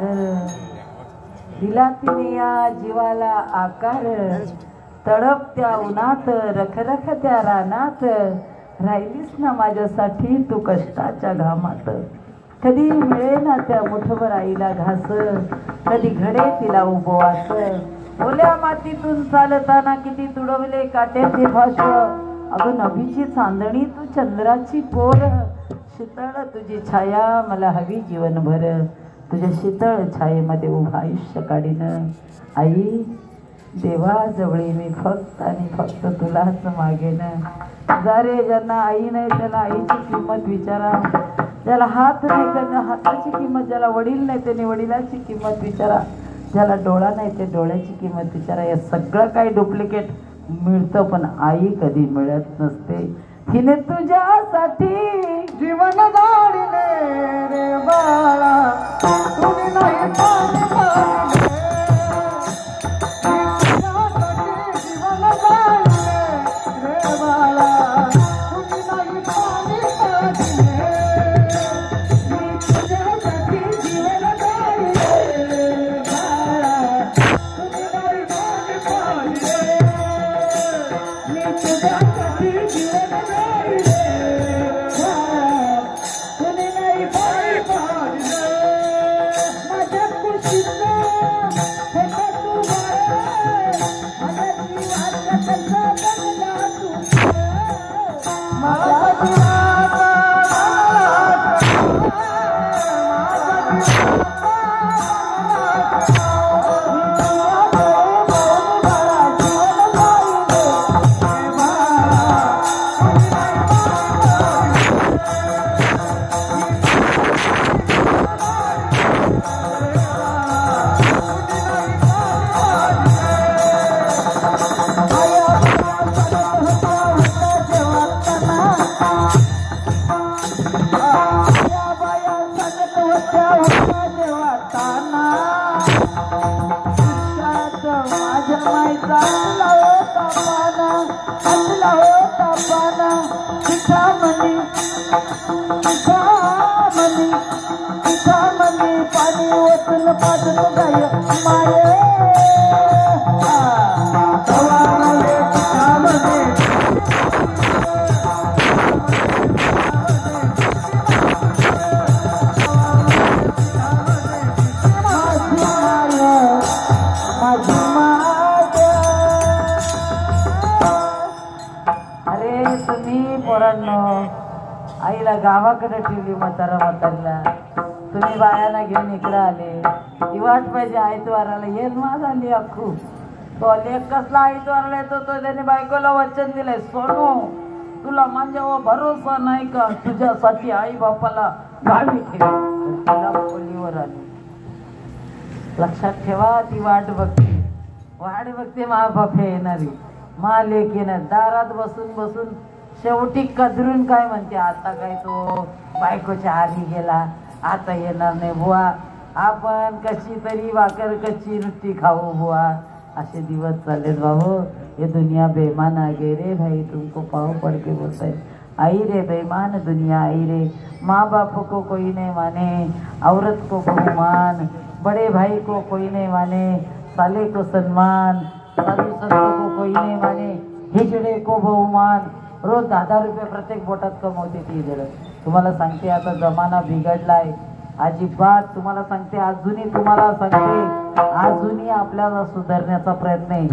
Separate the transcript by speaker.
Speaker 1: सागर, दिला तिने या जीवाला आकार, तडपत्या उन्हात रखरखत्या रानात, राहिलीस ना माझ्यासाठी तू कष्टाच्या घामात. कधी मिळे ना त्या मुठभर आईला घास, कधी घडे तिला उपवास. ओल्या मातीतून चालताना किती तुडवले काट्याचे फाश. अगं नभीची चांदणी तू चंद्राची कोर, शीतळ तुझी छाया मला हवी जीवनभर. तुझ्या शीतळ छायेमध्ये उभा आयुष्य काढीन. आई देवाजवळी मी फक्त आणि फक्त तुलाच मागेन. जारे ज्यांना आई नाही त्याला आईची किंमत विचारा, ज्याला हात नाही त्यांना हाताची किंमत, ज्याला वडील नाही त्याने वडिलाची किंमत विचारा, ज्याला डोळा नाही ते डोळ्याची किंमत विचारा. हे सगळं काही डुप्लिकेट मिळतं पण आई कधी मिळत नसते. तिने तुझ्यासाठी
Speaker 2: जीवन गाडीने रे बाळा, तुम्ही नाही पाणी पाडले. जीवन गाडीने रे बाळा, तुम्ही नाही पाणी पाडले. मी तुझ्यासाठी जीवन गाडीने रे बाळा, तुम्ही नाही पाणी पाडले. मी तुझ्यासाठी जीवन गाडीने पाणी ओतून पाजतो गाय माये.
Speaker 1: अरे तुम्ही पोरांनो आईला गावाकडे ठेवली म्हातारा म्हातारीला, तुम्ही बायाला घेऊन इकडं आले. ही वाट पाहिजे आयतवाराला येईल माझ आली अख्खू. तो लेख कसला आयतवाराला येतो तो त्याने बायकोला वचन दिलंय, सोनू तुला माझ्यावर भरोसा नाही का, तुझ्यासाठी आई बापाला गावी ठेव. तिला खोलीवर आली. लक्षात ठेवा ती वाट बघते मा बापे येणारी, मा लेक येणार. दारात बसून बसून शेवटी कदरून काय म्हणते, आता काय तो बायकोच्या आधी गेला, आता येणार नाही बुवा, आपण कशी तरी भाकर कच्ची नुसती खाऊ बुवा. असे दिवस चाललेत बाबू. ये दुनिया बेईमान आ गए रे भाई, तुमको पाँव पड़ के बोलता है. आई रे बेईमान दुनिया आई रे. माँ बाप को कोई नहीं माने, औरत को बहुमान, बड़े भाई को कोई नहीं माने, साले को सम्मान, साधु संतों को कोई नहीं माने, हिजड़े को बहुमान. रोज 10,000 रुपये प्रत्येक बोटात कमवते ती जर. तुम्हाला सांगते आता जमाना बिघडलाय अजिबात. तुम्हाला सांगते अजूनही तुम्हाला सांगते अजूनही आपल्याला सुधारण्याचा प्रयत्न आहे.